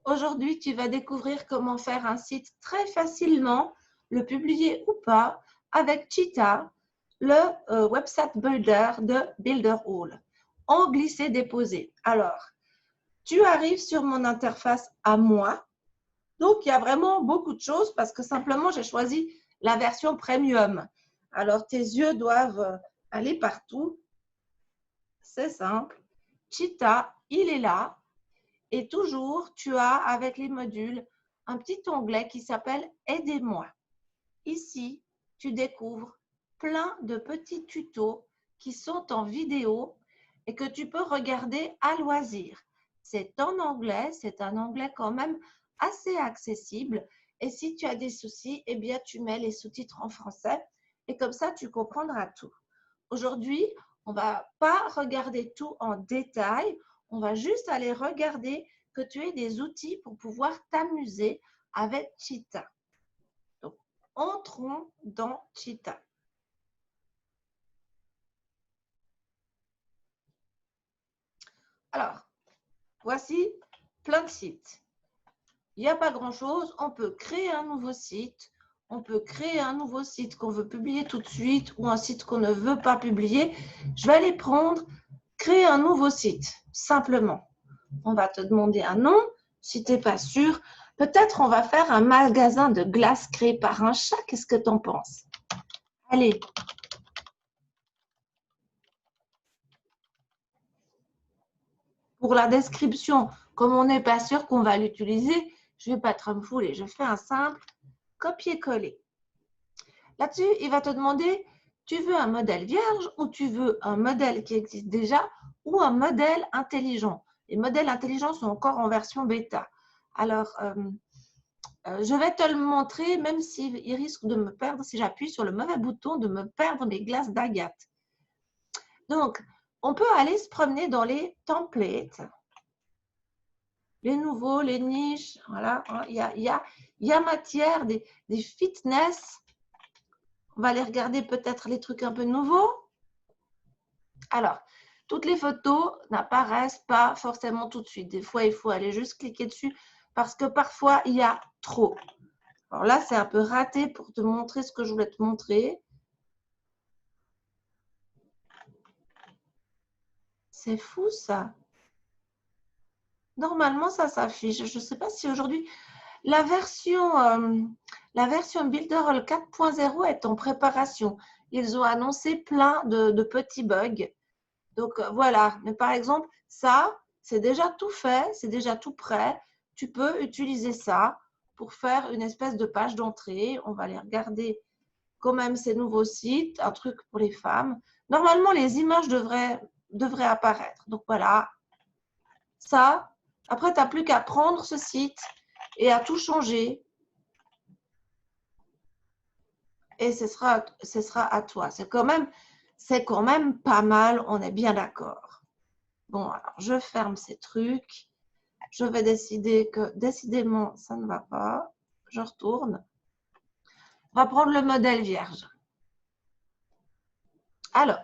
Aujourd'hui, tu vas découvrir comment faire un site très facilement, le publier ou pas, avec Cheetah, le website builder de Builderall, en glisser-déposer. Alors, tu arrives sur mon interface à moi. Donc, il y a vraiment beaucoup de choses parce que simplement, j'ai choisi la version premium. Alors, tes yeux doivent aller partout. C'est simple. Cheetah, il est là. Et toujours, tu as avec les modules un petit onglet qui s'appelle « Aidez-moi ». Ici, tu découvres plein de petits tutos qui sont en vidéo et que tu peux regarder à loisir. C'est en anglais, c'est un anglais quand même assez accessible. Et si tu as des soucis, eh bien, tu mets les sous-titres en français et comme ça, tu comprendras tout. Aujourd'hui, on ne va pas regarder tout en détail. On va juste aller regarder que tu aies des outils pour pouvoir t'amuser avec Cheetah. Donc, entrons dans Cheetah. Alors, voici plein de sites. Il n'y a pas grand-chose. On peut créer un nouveau site. On peut créer un nouveau site qu'on veut publier tout de suite ou un site qu'on ne veut pas publier. Je vais aller prendre, créer un nouveau site, simplement. On va te demander un nom. Si tu n'es pas sûr, peut-être on va faire un magasin de glace créé par un chat. Qu'est-ce que tu en penses? Allez. Pour la description, comme on n'est pas sûr qu'on va l'utiliser, je ne vais pas trop me fouler. Je fais un simple copier-coller. Là-dessus, il va te demander, tu veux un modèle vierge ou tu veux un modèle qui existe déjà ou un modèle intelligent. Les modèles intelligents sont encore en version bêta. Alors, je vais te le montrer, même s'il risque de me perdre, si j'appuie sur le mauvais bouton, de me perdre mes glaces d'agate. Donc, on peut aller se promener dans les templates. Les nouveaux, les niches, voilà, il y a matière, des fitness. On va aller regarder peut-être les trucs un peu nouveaux. Alors, toutes les photos n'apparaissent pas forcément tout de suite. Des fois, il faut aller juste cliquer dessus parce que parfois, il y a trop. Alors là, c'est un peu raté pour te montrer ce que je voulais te montrer. C'est fou, ça. Normalement, ça s'affiche. Je ne sais pas si aujourd'hui, la version Builderall 4.0 est en préparation. Ils ont annoncé plein de petits bugs. Donc, voilà. Mais par exemple, ça, c'est déjà tout fait, c'est déjà tout prêt. Tu peux utiliser ça pour faire une espèce de page d'entrée. On va aller regarder quand même ces nouveaux sites, un truc pour les femmes. Normalement, les images devraient apparaître. Donc, voilà. Ça, après, tu n'as plus qu'à prendre ce site et à tout changer. Et ce sera à toi. C'est quand même pas mal, on est bien d'accord. Bon, alors je ferme ces trucs. Je vais décider que décidément, ça ne va pas. Je retourne. On va prendre le modèle vierge. Alors,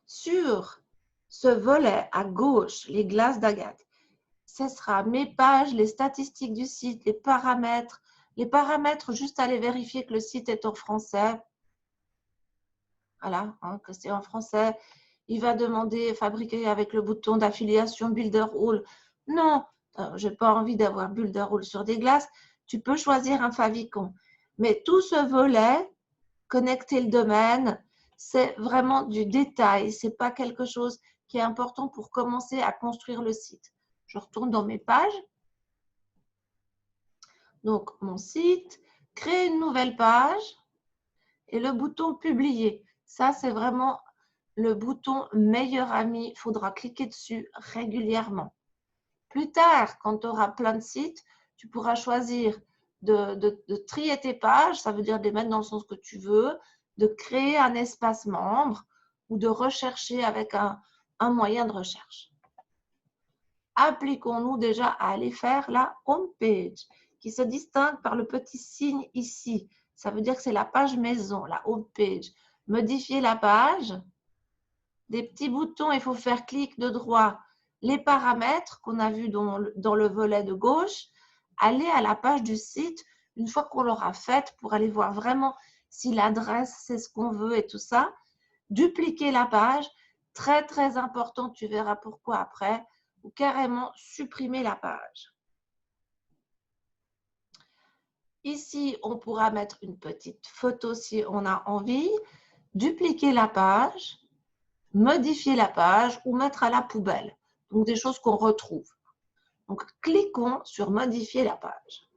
sur ce volet à gauche, les glaces d'agate, ce sera mes pages, les statistiques du site, les paramètres. Les paramètres, juste aller vérifier que le site est en français. Voilà, hein, que c'est en français. Il va demander fabriquer avec le bouton d'affiliation Builderall. Non, je n'ai pas envie d'avoir Builderall sur des glaces. Tu peux choisir un favicon. Mais tout ce volet, connecter le domaine, c'est vraiment du détail. Ce n'est pas quelque chose qui est important pour commencer à construire le site. Je retourne dans mes pages. Donc, mon site, créer une nouvelle page et le bouton publier. Ça, c'est vraiment le bouton meilleur ami. Il faudra cliquer dessus régulièrement. Plus tard, quand tu auras plein de sites, tu pourras choisir de trier tes pages, ça veut dire de les mettre dans le sens que tu veux, de créer un espace membre ou de rechercher avec un moyen de recherche. Appliquons-nous déjà à aller faire la home page qui se distingue par le petit signe ici. Ça veut dire que c'est la page maison, la home page. Modifier la page. Des petits boutons, il faut faire clic de droit. les paramètres qu'on a vus dans le volet de gauche, aller à la page du site une fois qu'on l'aura faite pour aller voir vraiment si l'adresse, c'est ce qu'on veut et tout ça. Dupliquer la page, très très important, tu verras pourquoi après, ou carrément supprimer la page. Ici, on pourra mettre une petite photo si on a envie, dupliquer la page, modifier la page ou mettre à la poubelle. Donc, des choses qu'on retrouve. Donc, cliquons sur modifier la page.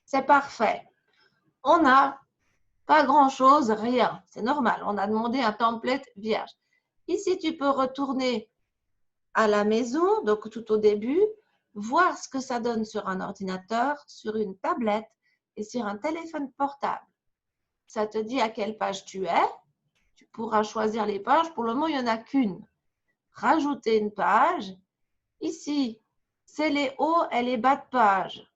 C'est parfait. On n'a pas grand-chose, rien. C'est normal. On a demandé un template vierge. Ici, tu peux retourner à la maison, donc tout au début, voir ce que ça donne sur un ordinateur, sur une tablette et sur un téléphone portable. Ça te dit à quelle page tu es. Tu pourras choisir les pages. Pour le moment, il n'y en a qu'une. Rajouter une page. Ici, c'est les hauts et les bas de page.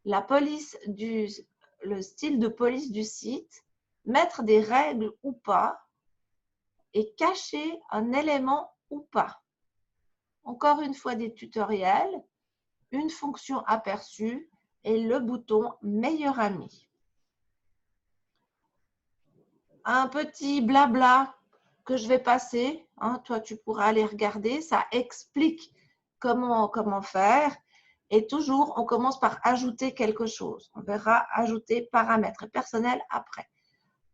Le style de police du site, mettre des règles ou pas et cacher un élément ou pas. Encore une fois, des tutoriels, une fonction aperçue et le bouton meilleur ami. Un petit blabla que je vais passer, hein, toi tu pourras aller regarder, ça explique comment faire. Et toujours, on commence par ajouter quelque chose. On verra ajouter paramètres personnels après.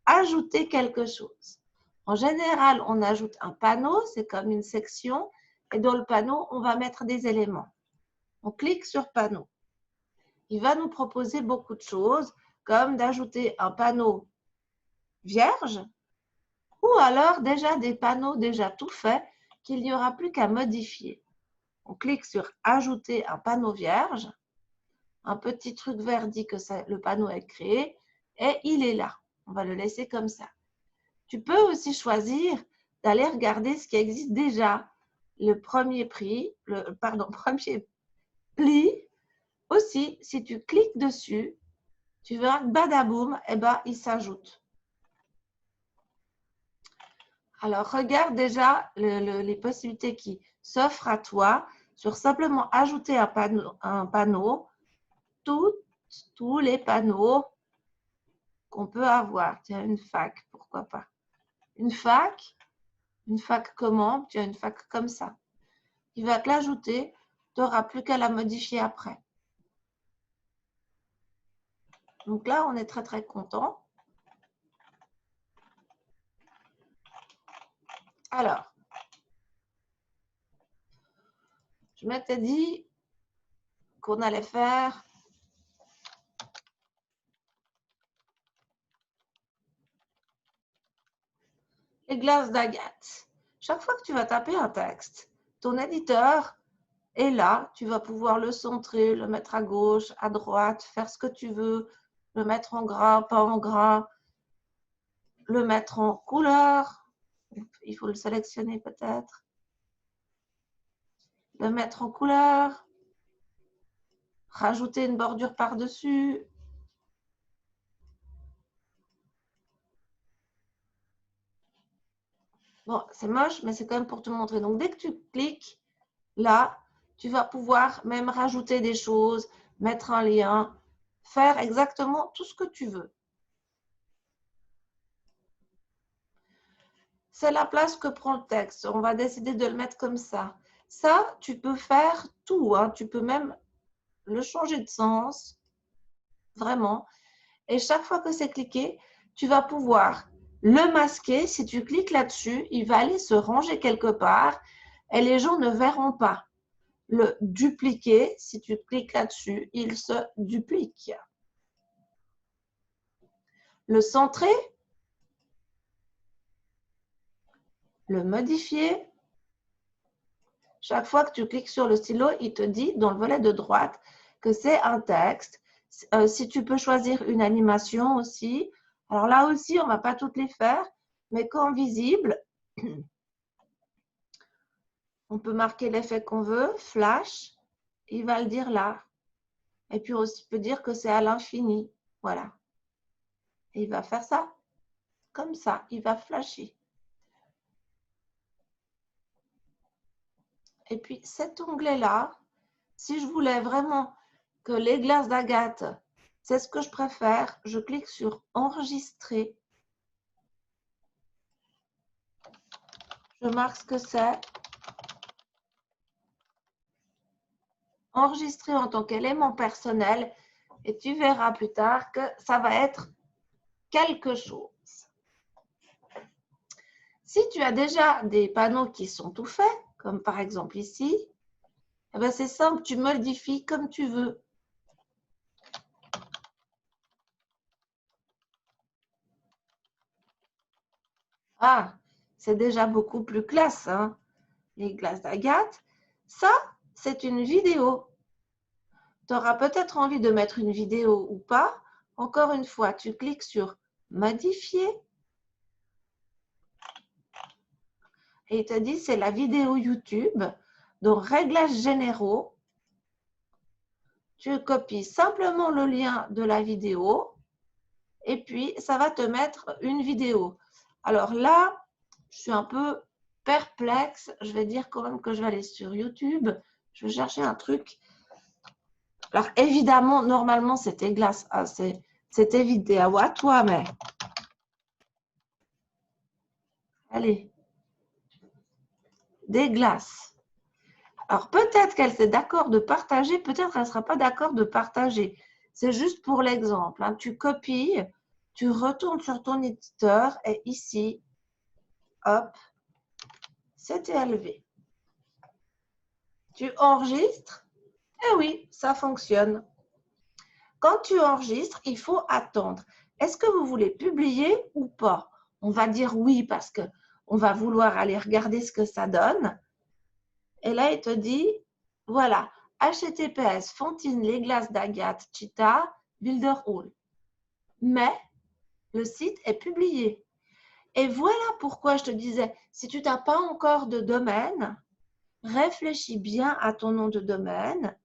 Ajouter quelque chose. En général, on ajoute un panneau, c'est comme une section. Et dans le panneau, on va mettre des éléments. On clique sur panneau. Il va nous proposer beaucoup de choses, comme d'ajouter un panneau vierge ou alors déjà des panneaux déjà tout faits qu'il n'y aura plus qu'à modifier. On clique sur ajouter un panneau vierge. Un petit truc vert dit que le panneau est créé et il est là. On va le laisser comme ça. Tu peux aussi choisir d'aller regarder ce qui existe déjà. Le premier premier pli. Aussi, si tu cliques dessus, tu verras que badaboum, eh ben, il s'ajoute. Alors, regarde déjà les possibilités qui s'offrent à toi sur simplement ajouter un panneau, tous les panneaux qu'on peut avoir. Tiens, une fac, pourquoi pas. Une fac comment? Tu as une fac comme ça. Il va te l'ajouter, tu n'auras plus qu'à la modifier après. Donc là, on est très, très content. Alors, je m'étais dit qu'on allait faire les glaces d'agate. Chaque fois que tu vas taper un texte, ton éditeur est là. Tu vas pouvoir le centrer, le mettre à gauche, à droite, faire ce que tu veux, le mettre en gras, pas en gras, le mettre en couleur. Il faut le sélectionner peut-être. Le mettre en couleur. Rajouter une bordure par-dessus. Bon, c'est moche, mais c'est quand même pour te montrer. Donc, dès que tu cliques, là, tu vas pouvoir même rajouter des choses, mettre un lien, faire exactement tout ce que tu veux. C'est la place que prend le texte. On va décider de le mettre comme ça. Ça, tu peux faire tout, hein. Tu peux même le changer de sens, vraiment. Et chaque fois que c'est cliqué, tu vas pouvoir le masquer. Si tu cliques là-dessus, il va aller se ranger quelque part et les gens ne verront pas. Le dupliquer, si tu cliques là-dessus, il se duplique. Le centrer, le modifier. Chaque fois que tu cliques sur le stylo, il te dit dans le volet de droite que c'est un texte. Si tu peux choisir une animation aussi. Alors là aussi, on ne va pas toutes les faire, mais quand visible, on peut marquer l'effet qu'on veut, flash, il va le dire là. Et puis aussi, il peut dire que c'est à l'infini. Voilà. Et il va faire ça. comme ça, il va flasher. Et puis cet onglet-là, si je voulais vraiment que les glaces d'agate, c'est ce que je préfère, je clique sur enregistrer. Je marque ce que c'est. Enregistrer en tant qu'élément personnel et tu verras plus tard que ça va être quelque chose. Si tu as déjà des panneaux qui sont tout faits, comme par exemple ici, eh ben c'est simple, tu modifies comme tu veux. Ah, c'est déjà beaucoup plus classe, hein, les glaces d'agate. Ça, c'est une vidéo. Tu auras peut-être envie de mettre une vidéo ou pas. Encore une fois, tu cliques sur modifier et il te dit c'est la vidéo YouTube. Donc, réglages généraux. Tu copies simplement le lien de la vidéo et puis ça va te mettre une vidéo. Alors là, je suis un peu perplexe. Je vais dire quand même que je vais aller sur YouTube. Je vais chercher un truc. Alors évidemment, normalement, c'était glace. Ah, c'était vidéo à toi, mais allez, des glaces. Alors peut-être qu'elle est d'accord de partager, peut-être qu'elle ne sera pas d'accord de partager. C'est juste pour l'exemple, hein. Tu copies, tu retournes sur ton éditeur et ici, hop, c'était élevé. Tu enregistres. Eh oui, ça fonctionne. Quand tu enregistres, il faut attendre. Est-ce que vous voulez publier ou pas? On va dire oui parce qu'on va vouloir aller regarder ce que ça donne. Et là, il te dit, voilà, HTTPS, Fontine, les glaces d'agate, Cheetah, Builder Hall. Mais le site est publié. Et voilà pourquoi je te disais, si tu n'as pas encore de domaine, réfléchis bien à ton nom de domaine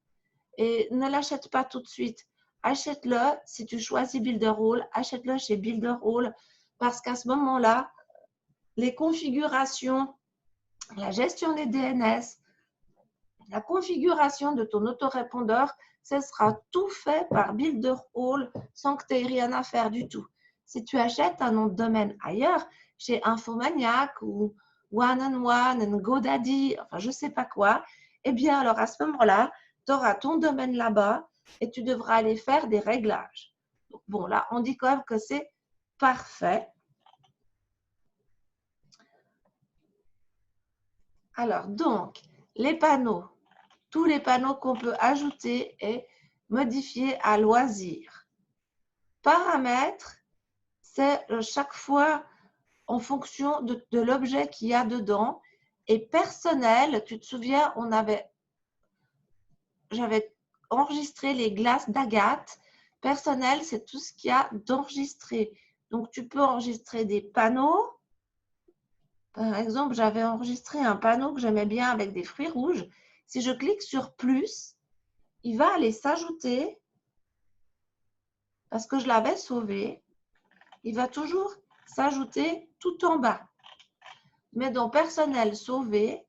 et ne l'achète pas tout de suite. Achète-le, si tu choisis Builder Hall, achète-le chez Builder Hall parce qu'à ce moment-là, les configurations, la gestion des DNS, la configuration de ton autorépondeur, ce sera tout fait par Builder Hall sans que tu aies rien à faire du tout. Si tu achètes un nom de domaine ailleurs, chez Infomaniac ou One-on-One, GoDaddy, enfin je ne sais pas quoi, eh bien alors à ce moment-là, tu auras ton domaine là-bas et tu devras aller faire des réglages. Donc, bon, là, on dit quand même que c'est parfait. Alors, donc, les panneaux, tous les panneaux qu'on peut ajouter et modifier à loisir. Paramètres, c'est chaque fois en fonction de l'objet qu'il y a dedans. Et personnel, tu te souviens, j'avais enregistré les glaces d'agate. Personnel, c'est tout ce qu'il y a d'enregistré. Donc, tu peux enregistrer des panneaux. Par exemple, j'avais enregistré un panneau que j'aimais bien avec des fruits rouges. Si je clique sur plus, il va aller s'ajouter parce que je l'avais sauvé. Il va toujours s'ajouter tout en bas. Mais dans personnel sauvé,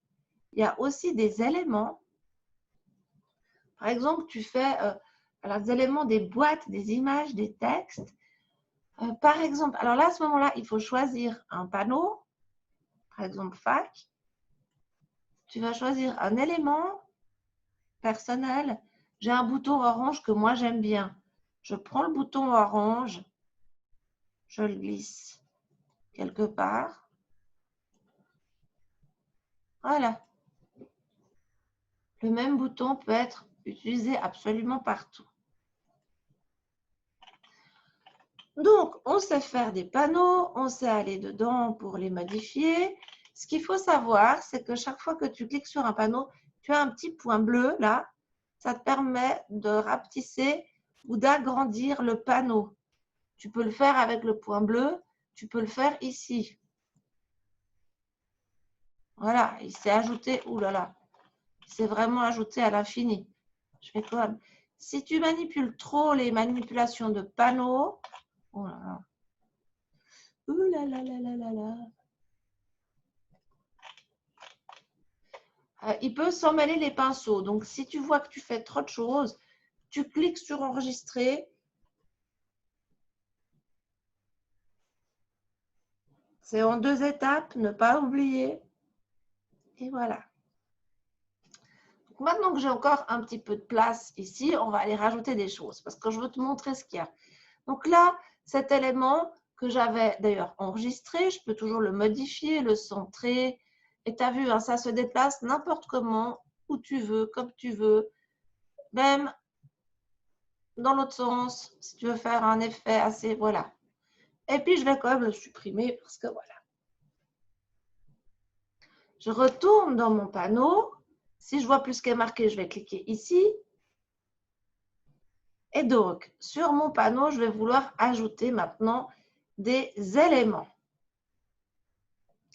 il y a aussi des éléments. Par exemple, tu fais des éléments, des boîtes, des images, des textes. Par exemple, alors là, à ce moment-là, il faut choisir un panneau. Par exemple, fac. Tu vas choisir un élément personnel. J'ai un bouton orange que moi j'aime bien. Je prends le bouton orange, je le glisse quelque part. Voilà. Le même bouton peut être utilisé absolument partout. Donc, on sait faire des panneaux, on sait aller dedans pour les modifier. Ce qu'il faut savoir, c'est que chaque fois que tu cliques sur un panneau, tu as un petit point bleu là. Ça te permet de rapetisser ou d'agrandir le panneau. Tu peux le faire avec le point bleu, tu peux le faire ici. Voilà, il s'est ajouté, oulala, il s'est vraiment ajouté à l'infini. Je fais quoi? Si tu manipules trop les manipulations de panneaux, oh là là, Ouh là là là là là là. Il peut s'emmêler les pinceaux. Donc, si tu vois que tu fais trop de choses, tu cliques sur enregistrer. C'est en 2 étapes, ne pas oublier. Et voilà. Donc, maintenant que j'ai encore un petit peu de place ici, on va aller rajouter des choses parce que je veux te montrer ce qu'il y a. Donc là, cet élément que j'avais d'ailleurs enregistré, je peux toujours le modifier, le centrer. Et tu as vu, hein, ça se déplace n'importe comment, où tu veux, comme tu veux. Même dans l'autre sens, si tu veux faire un effet assez, voilà. Et puis, je vais quand même le supprimer parce que voilà. Je retourne dans mon panneau. Si je vois plus ce qui est marqué, je vais cliquer ici. Et donc, sur mon panneau, je vais vouloir ajouter maintenant des éléments.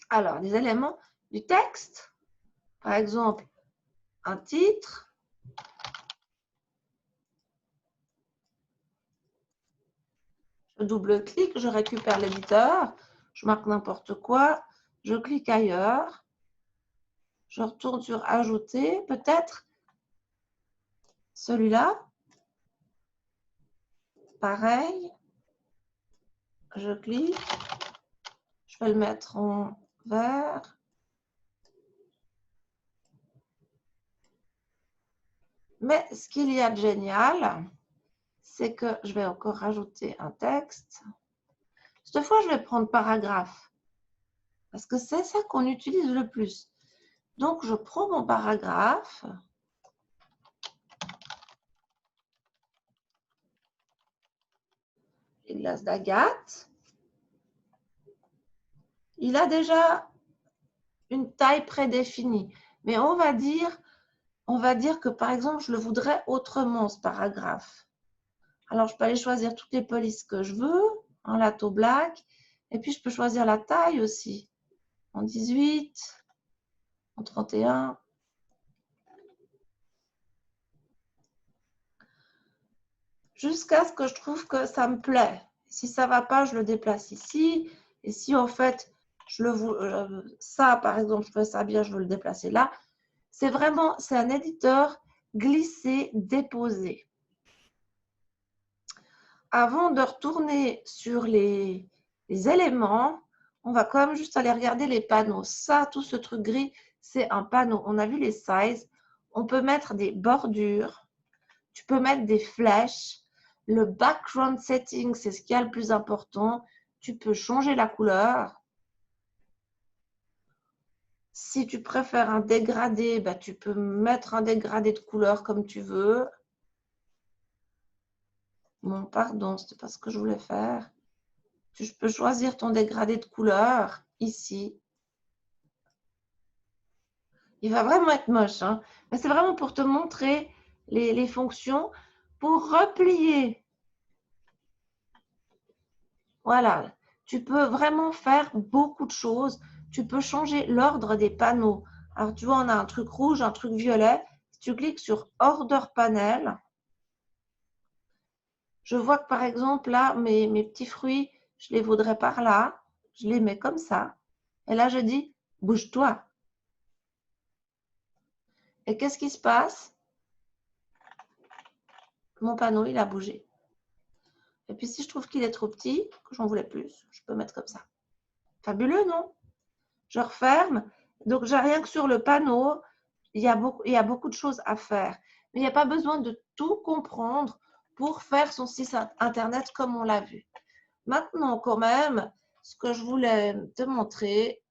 Alors, des éléments du texte. Par exemple, un titre. Je double-clique, je récupère l'éditeur. Je marque n'importe quoi. Je clique ailleurs. Je retourne sur ajouter. Peut-être celui-là. Pareil. Je clique. Je vais le mettre en vert. Mais ce qu'il y a de génial, c'est que je vais encore rajouter un texte. Cette fois, je vais prendre paragraphe. Parce que c'est ça qu'on utilise le plus. Donc, je prends mon paragraphe. Les glaces d'agate. Il a déjà une taille prédéfinie. Mais on va dire que, par exemple, je le voudrais autrement, ce paragraphe. Alors, je peux aller choisir toutes les polices que je veux, en lato black. Et puis, je peux choisir la taille aussi. En 18, en 31. Jusqu'à ce que je trouve que ça me plaît. Si ça ne va pas, je le déplace ici. Et si, en fait, ça, par exemple, je fais ça bien, je veux le déplacer là. C'est un éditeur glisser, déposer. Avant de retourner sur les éléments, on va quand même juste aller regarder les panneaux. Ça, tout ce truc gris, c'est un panneau. On a vu les sizes. On peut mettre des bordures. Tu peux mettre des flèches. Le background setting, c'est ce qui est le plus important. Tu peux changer la couleur. Si tu préfères un dégradé, bah, tu peux mettre un dégradé de couleur comme tu veux. Bon, pardon, ce n'était pas ce que je voulais faire. Tu peux choisir ton dégradé de couleur ici. Il va vraiment être moche, hein? Mais c'est vraiment pour te montrer les fonctions. Pour replier, voilà, tu peux vraiment faire beaucoup de choses. Tu peux changer l'ordre des panneaux. Alors, tu vois, on a un truc rouge, un truc violet. Si tu cliques sur Order Panel, je vois que par exemple, là, mes petits fruits, je les voudrais par là. Je les mets comme ça. Et là, je dis, bouge-toi. Et qu'est-ce qui se passe? Mon panneau, il a bougé. Et puis, si je trouve qu'il est trop petit, que j'en voulais plus, je peux mettre comme ça. Fabuleux, non? Je referme. Donc, j'ai rien que sur le panneau, il y a beaucoup de choses à faire. Mais il n'y a pas besoin de tout comprendre pour faire son site Internet comme on l'a vu. Maintenant, quand même, ce que je voulais te montrer,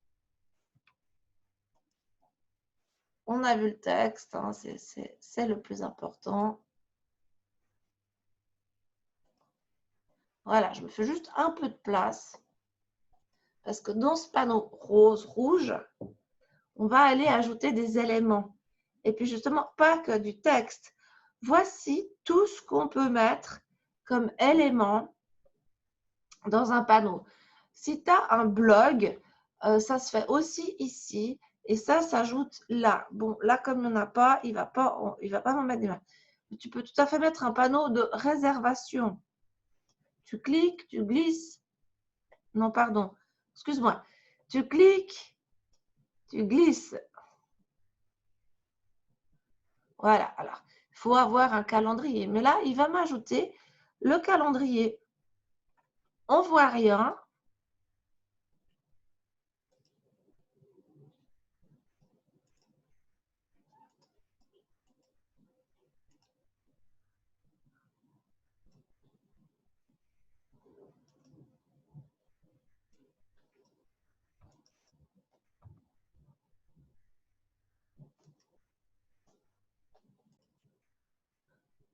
on a vu le texte, hein, c'est le plus important. Voilà, je me fais juste un peu de place parce que dans ce panneau rose-rouge, on va aller ajouter des éléments. Et puis justement, pas que du texte. Voici tout ce qu'on peut mettre comme élément dans un panneau. Si tu as un blog, ça se fait aussi ici et ça s'ajoute là. Bon, là, comme il n'y en a pas, il ne va pas m'en mettre des mains. Tu peux tout à fait mettre un panneau de réservation. Tu cliques, tu glisses. Non, pardon. Excuse-moi. Tu cliques, tu glisses. Voilà. Alors, il faut avoir un calendrier. Mais là, il va m'ajouter le calendrier. On ne voit rien.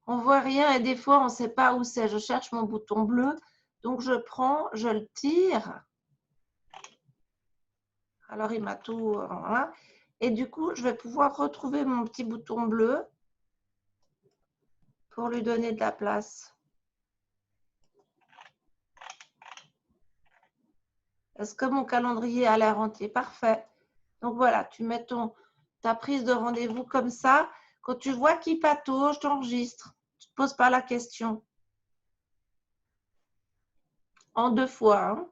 On ne voit rien et des fois, on ne sait pas où c'est. Je cherche mon bouton bleu. Donc, je prends, je le tire. Alors, il m'a tout… Voilà. Et du coup, je vais pouvoir retrouver mon petit bouton bleu pour lui donner de la place. Est-ce que mon calendrier a l'air entier? Parfait. Donc, voilà, tu mets ta prise de rendez-vous comme ça. Quand tu vois qu'il patauge, tu enregistres. Tu ne te poses pas la question. En 2 fois. Hein.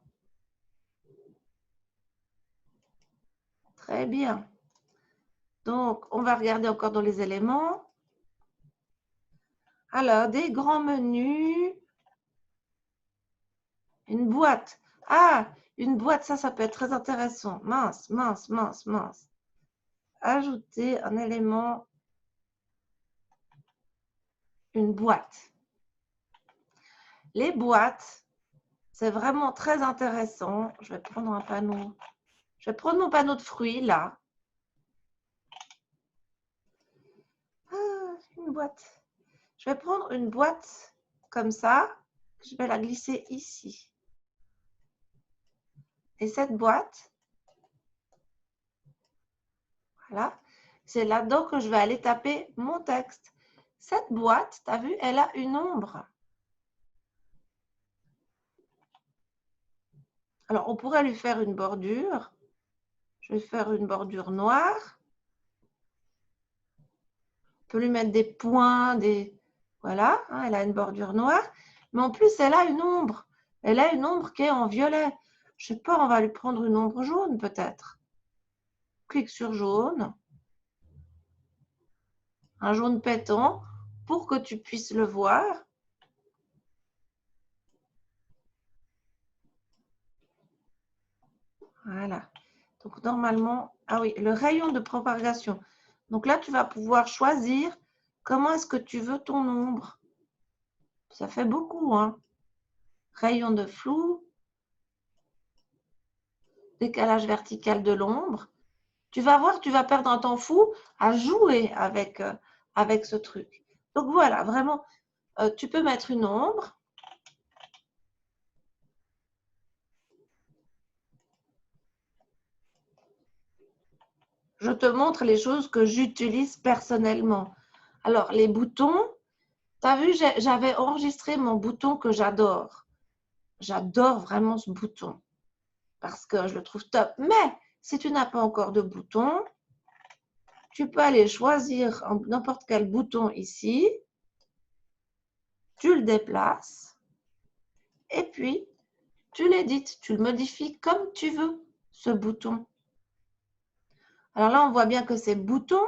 Très bien. Donc, on va regarder encore dans les éléments. Alors, des grands menus. Une boîte. Ah, une boîte, ça peut être très intéressant. Mince, mince, mince, mince. Ajouter un élément. Une boîte. Les boîtes, c'est vraiment très intéressant. Je vais prendre un panneau. Je vais prendre mon panneau de fruits, là. Ah, une boîte. Je vais prendre une boîte comme ça. Je vais la glisser ici. Et cette boîte, voilà, c'est là-dedans que je vais aller taper mon texte. Cette boîte, tu as vu, elle a une ombre. Alors, on pourrait lui faire une bordure. Je vais faire une bordure noire. On peut lui mettre des points, des… Voilà, hein, elle a une bordure noire. Mais en plus, elle a une ombre. Elle a une ombre qui est en violet. Je ne sais pas, on va lui prendre une ombre jaune peut-être. Clique sur jaune. Un jaune pétant pour que tu puisses le voir. Voilà. Donc, normalement, ah oui, le rayon de propagation. Donc là, tu vas pouvoir choisir comment est-ce que tu veux ton ombre. Ça fait beaucoup, hein. Rayon de flou, décalage vertical de l'ombre. Tu vas voir, tu vas perdre un temps fou à jouer avec ce truc. Donc voilà, vraiment, tu peux mettre une ombre. Je te montre les choses que j'utilise personnellement. Alors, les boutons, tu as vu, j'avais enregistré mon bouton que j'adore. J'adore vraiment ce bouton parce que je le trouve top. Mais si tu n'as pas encore de bouton, tu peux aller choisir n'importe quel bouton ici. Tu le déplaces et puis tu l'édites, tu le modifies comme tu veux, ce bouton. Alors là, on voit bien que c'est bouton,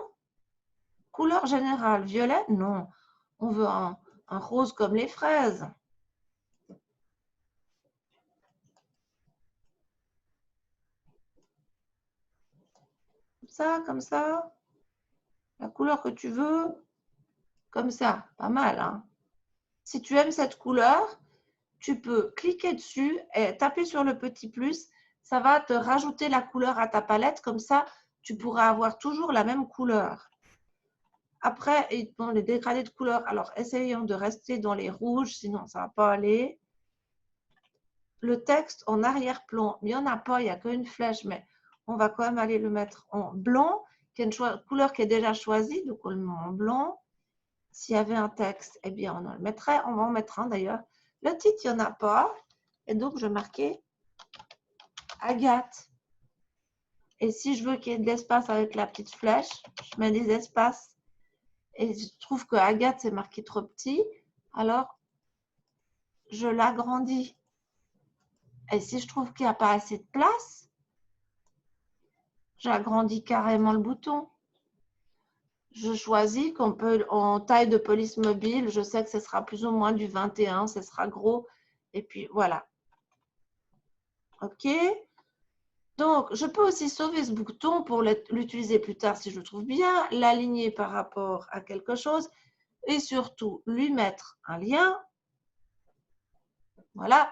couleur générale, violet. Non, on veut un rose comme les fraises. Comme ça. La couleur que tu veux, comme ça. Pas mal, hein? Si tu aimes cette couleur, tu peux cliquer dessus et taper sur le petit plus. Ça va te rajouter la couleur à ta palette. Comme ça, tu pourras avoir toujours la même couleur. Après, bon, les dégradés de couleurs. Alors, essayons de rester dans les rouges, sinon ça ne va pas aller. Le texte en arrière-plan, il n'y en a pas, il n'y a qu'une flèche, mais on va quand même aller le mettre en blanc, qui est une couleur qui est déjà choisie, donc on le met en blanc. S'il y avait un texte, eh bien, on en le mettrait. On va en mettre un d'ailleurs. Le titre, il n'y en a pas. Et donc, je vais marquer Agathe. Et si je veux qu'il y ait de l'espace avec la petite flèche, je mets des espaces. Et je trouve que Agathe, c'est marqué trop petit. Alors, je l'agrandis. Et si je trouve qu'il n'y a pas assez de place, j'agrandis carrément le bouton. Je choisis qu'on peut, en taille de police mobile, je sais que ce sera plus ou moins du 21, ce sera gros. Et puis voilà. OK. Donc, je peux aussi sauver ce bouton pour l'utiliser plus tard si je le trouve bien, l'aligner par rapport à quelque chose et surtout lui mettre un lien. Voilà.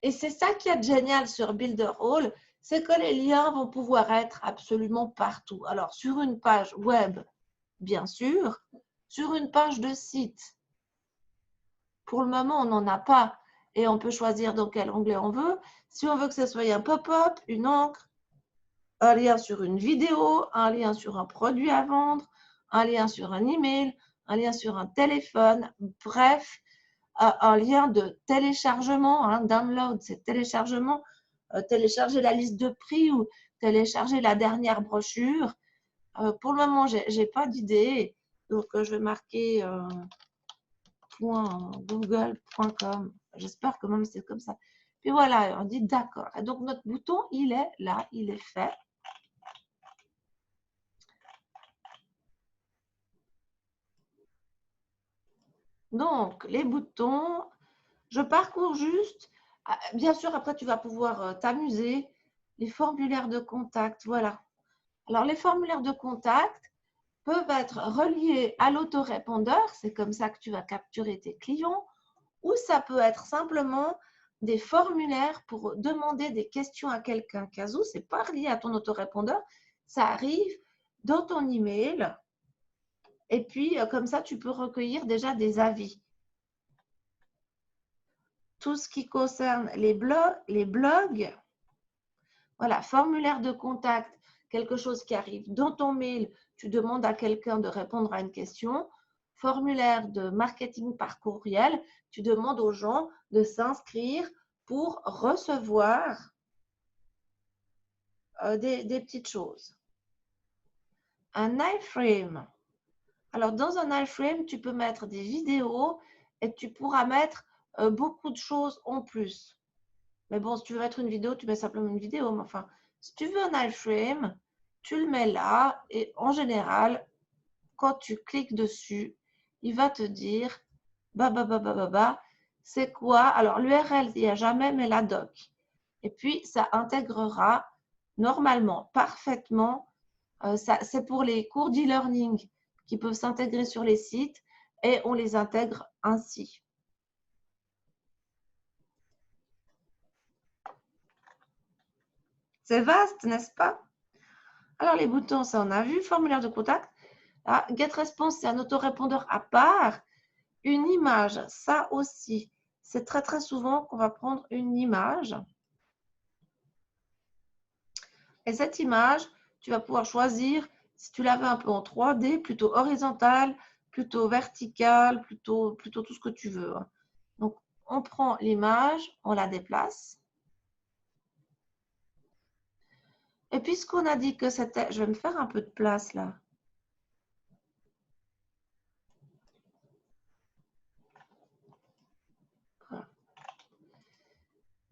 Et c'est ça qui est génial sur Builderall, c'est que les liens vont pouvoir être absolument partout. Alors, sur une page web, bien sûr, sur une page de site, pour le moment, on n'en a pas et on peut choisir dans quel onglet on veut. Si on veut que ce soit un pop-up, une encre, un lien sur une vidéo, un lien sur un produit à vendre, un lien sur un email, un lien sur un téléphone, bref, un lien de téléchargement, download, c'est téléchargement, télécharger la liste de prix ou télécharger la dernière brochure. Pour le moment, je n'ai pas d'idée, donc je vais marquer .google.com. J'espère que même c'est comme ça. Puis voilà, on dit d'accord. Donc notre bouton, il est là, il est fait. Donc, les boutons, je parcours juste. Bien sûr, après, tu vas pouvoir t'amuser. Les formulaires de contact, voilà. Alors, les formulaires de contact peuvent être reliés à l'autorépondeur. C'est comme ça que tu vas capturer tes clients. Ou ça peut être simplement des formulaires pour demander des questions à quelqu'un. Cas où, ce n'est pas relié à ton autorépondeur. Ça arrive dans ton email. Et puis, comme ça, tu peux recueillir déjà des avis. Tout ce qui concerne les blogs, voilà, formulaire de contact, quelque chose qui arrive dans ton mail, tu demandes à quelqu'un de répondre à une question. Formulaire de marketing par courriel, tu demandes aux gens de s'inscrire pour recevoir des petites choses. Un iframe. Alors, dans un iframe, tu peux mettre des vidéos et tu pourras mettre beaucoup de choses en plus. Mais bon, si tu veux mettre une vidéo, tu mets simplement une vidéo. Mais enfin, si tu veux un iframe, tu le mets là et en général, quand tu cliques dessus, il va te dire c'est quoi? Alors, l'URL, il n'y a jamais, mais la doc. Et puis, ça intégrera normalement, parfaitement. C'est pour les cours d'e-learning qui peuvent s'intégrer sur les sites et on les intègre ainsi. C'est vaste, n'est-ce pas? Alors, les boutons, ça on a vu. Formulaire de contact. Ah, GetResponse, c'est un autorépondeur à part. Une image, ça aussi. C'est très, très souvent qu'on va prendre une image. Et cette image, tu vas pouvoir choisir si tu la veux un peu en 3D, plutôt horizontale, plutôt verticale, plutôt tout ce que tu veux. Donc, on prend l'image, on la déplace. Et puisqu'on a dit que c'était… Je vais me faire un peu de place là. Voilà.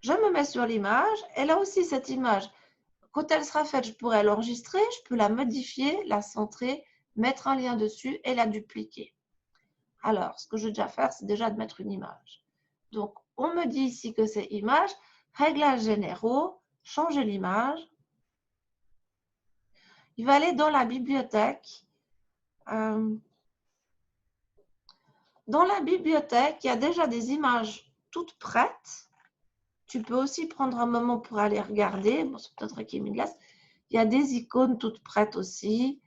Je me mets sur l'image. Et là aussi, cette image, quand elle sera faite, je pourrai l'enregistrer, je peux la modifier, la centrer, mettre un lien dessus et la dupliquer. Alors, ce que je vais déjà faire, c'est déjà de mettre une image. Donc, on me dit ici que c'est image. Réglages généraux, changer l'image. Il va aller dans la bibliothèque. Dans la bibliothèque, il y a déjà des images toutes prêtes. Tu peux aussi prendre un moment pour aller regarder. Bon, c'est peut-être qui me glace. Il y a des icônes toutes prêtes aussi.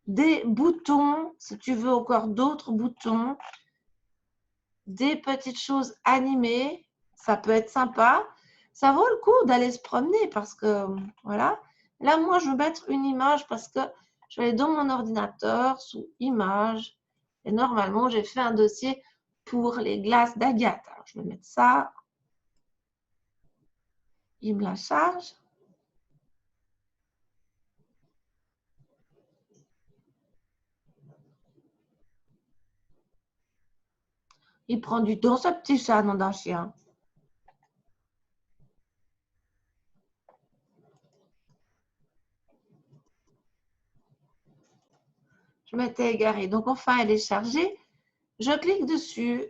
Des boutons, si tu veux encore d'autres boutons. Des petites choses animées. Ça peut être sympa. Ça vaut le coup d'aller se promener parce que, voilà. Là, moi, je vais mettre une image parce que je vais aller dans mon ordinateur sous images. Et normalement, j'ai fait un dossier pour les glaces d'Agathe. Alors, je vais mettre ça. Il me la charge. Il prend du temps, ce petit chat, nom d'un chien. Je m'étais égarée. Donc, enfin, elle est chargée. Je clique dessus.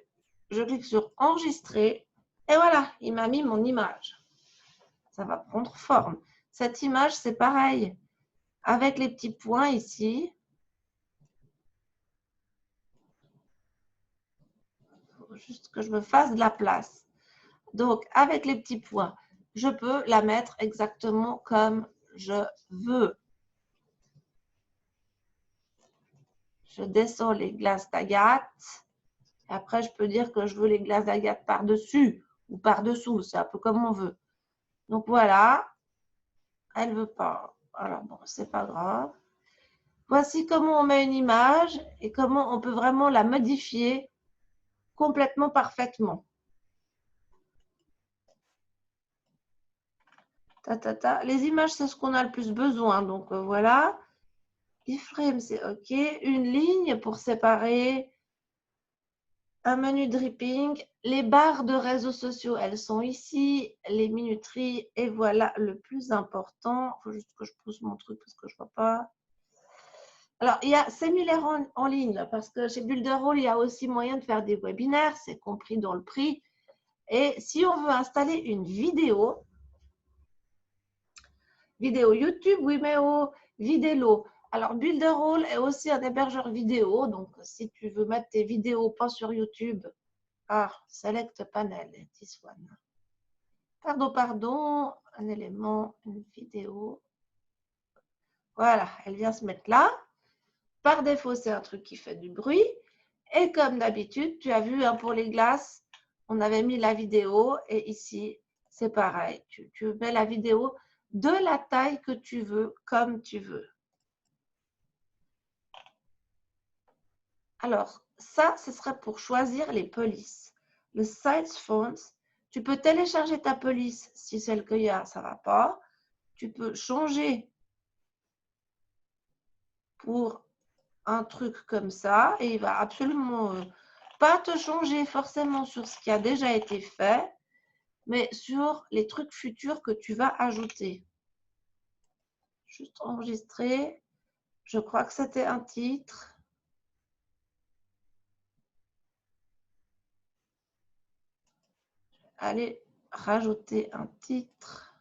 Je clique sur enregistrer. Et voilà, il m'a mis mon image. Ça va prendre forme. Cette image, c'est pareil. Avec les petits points ici. Il faut juste que je me fasse de la place. Donc, avec les petits points, je peux la mettre exactement comme je veux. Je descends les glaces d'agate. Après, je peux dire que je veux les glaces d'agate par-dessus ou par-dessous. C'est un peu comme on veut. Donc, voilà. Elle ne veut pas. Alors, bon, c'est pas grave. Voici comment on met une image et comment on peut vraiment la modifier complètement parfaitement. Les images, c'est ce qu'on a le plus besoin. Donc, voilà. Iframe, c'est OK. Une ligne pour séparer. Un menu dripping. Les barres de réseaux sociaux, elles sont ici. Les minuteries. Et voilà le plus important. Il faut juste que je pousse mon truc parce que je ne vois pas. Alors, il y a séminaire en ligne parce que chez Builderall, il y a aussi moyen de faire des webinaires. C'est compris dans le prix. Et si on veut installer une vidéo YouTube, Vimeo, Videlo. Alors, Builderall est aussi un hébergeur vidéo. Donc, si tu veux mettre tes vidéos pas sur YouTube, select panel, this one. Pardon, un élément, une vidéo. Voilà, elle vient se mettre là. Par défaut, c'est un truc qui fait du bruit. Et comme d'habitude, tu as vu pour les glaces, on avait mis la vidéo et ici, c'est pareil. Tu mets la vidéo de la taille que tu veux, comme tu veux. Alors, ça, ce serait pour choisir les polices. Le size font, tu peux télécharger ta police si celle qu'il y a, ça ne va pas. Tu peux changer pour un truc comme ça et il va absolument pas te changer forcément sur ce qui a déjà été fait, mais sur les trucs futurs que tu vas ajouter. Juste enregistrer. Je crois que c'était un titre. Allez, rajouter un titre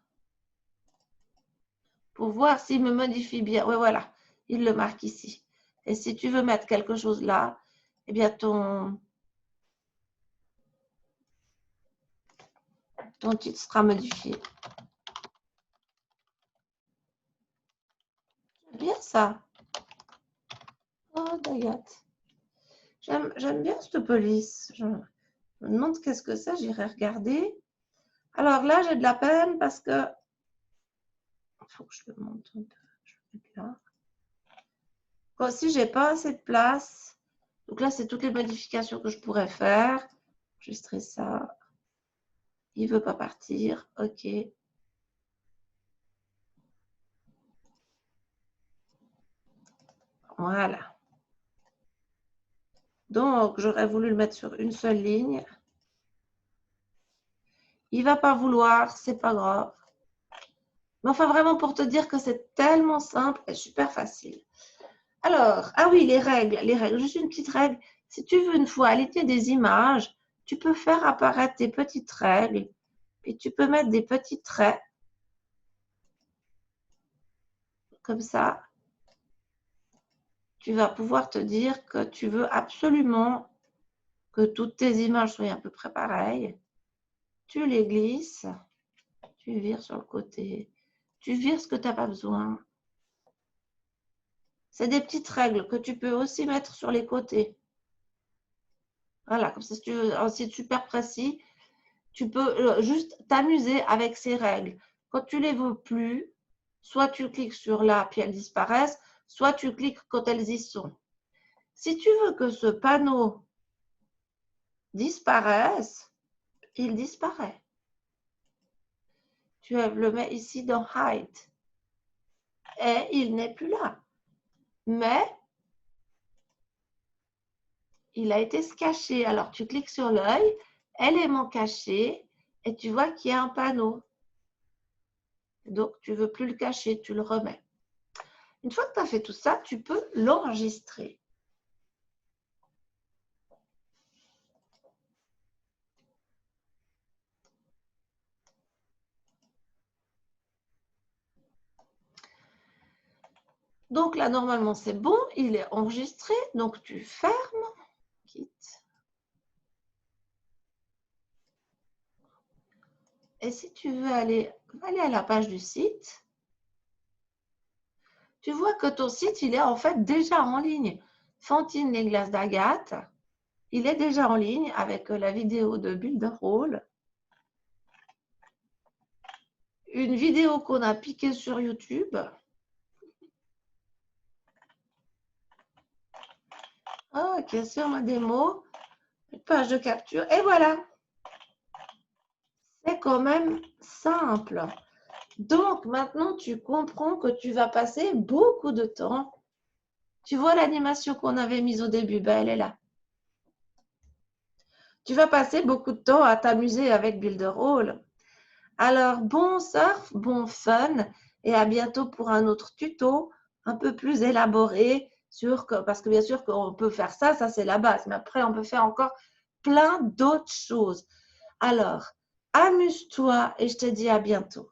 pour voir s'il me modifie bien. Oui, voilà, il le marque ici. Et si tu veux mettre quelque chose là, eh bien ton titre sera modifié. J'aime bien ça. Oh, Dayat. J'aime bien cette police. Je me demande qu'est-ce que c'est. J'irai regarder. Alors là, j'ai de la peine parce que il faut que je le monte un peu. Je vais mettre là. Si j'ai pas assez de place, donc là, c'est toutes les modifications que je pourrais faire. Enregistrer ça. Il veut pas partir. OK. Voilà. Donc, j'aurais voulu le mettre sur une seule ligne. Il ne va pas vouloir, c'est pas grave. Mais enfin, vraiment pour te dire que c'est tellement simple et super facile. Alors, ah oui, les règles. Juste une petite règle. Si tu veux une fois aligner des images, tu peux faire apparaître tes petites règles et tu peux mettre des petits traits comme ça. Tu vas pouvoir te dire que tu veux absolument que toutes tes images soient à peu près pareilles. Tu les glisses, tu vires sur le côté, tu vires ce que tu n'as pas besoin. C'est des petites règles que tu peux aussi mettre sur les côtés. Voilà, comme ça, si tu veux un site super précis, tu peux juste t'amuser avec ces règles. Quand tu ne les veux plus, soit tu cliques sur là, puis elles disparaissent, soit tu cliques quand elles y sont. Si tu veux que ce panneau disparaisse, il disparaît. Tu le mets ici dans Hide. Et il n'est plus là. Mais il a été caché. Alors, tu cliques sur l'œil, élément caché, et tu vois qu'il y a un panneau. Donc, tu ne veux plus le cacher, tu le remets. Une fois que tu as fait tout ça, tu peux l'enregistrer. Donc là, normalement, c'est bon, il est enregistré. Donc, tu fermes, quitte. Et si tu veux aller à la page du site, tu vois que ton site, il est en fait déjà en ligne. Fantine les glaces d'Agathe, il est déjà en ligne avec la vidéo de Builderall. Une vidéo qu'on a piquée sur YouTube. Ok, sur ma démo, une page de capture. Et voilà, c'est quand même simple. Donc, maintenant, tu comprends que tu vas passer beaucoup de temps. Tu vois l'animation qu'on avait mise au début, ben, elle est là. Tu vas passer beaucoup de temps à t'amuser avec Builderall. Alors, bon surf, bon fun, et à bientôt pour un autre tuto un peu plus élaboré parce que bien sûr qu'on peut faire ça, ça c'est la base, mais après on peut faire encore plein d'autres choses. Alors, amuse-toi et je te dis à bientôt.